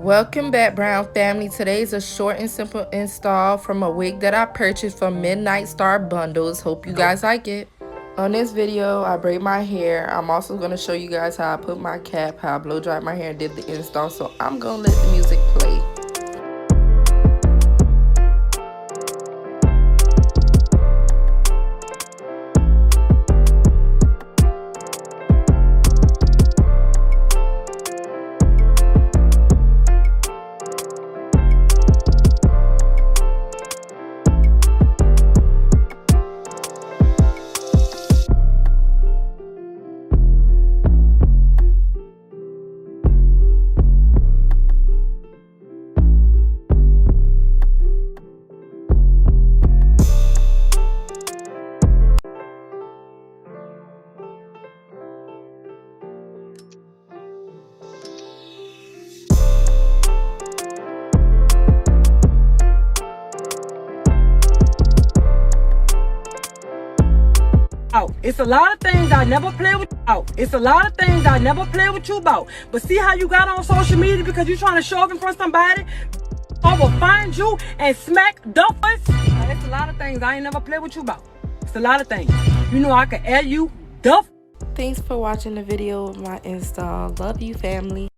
Welcome back, Brown family. Today's a short and simple install from a wig that I purchased from Midnight Star Bundles. Hope you guys like it. On this video, I braid my hair. I'm also going to show you guys how I put my cap, how I blow dry my hair and did the install. So I'm going to let the music play. It's a lot of things I never play with you about. It's a lot of things I never play with you about. But see how you got on social media because you're trying to show up in front of somebody? I will find you and smack duffers. It's a lot of things I ain't never play with you about. It's a lot of things. You know I can air you duff. Thanks for watching the video of my install. Love you, family.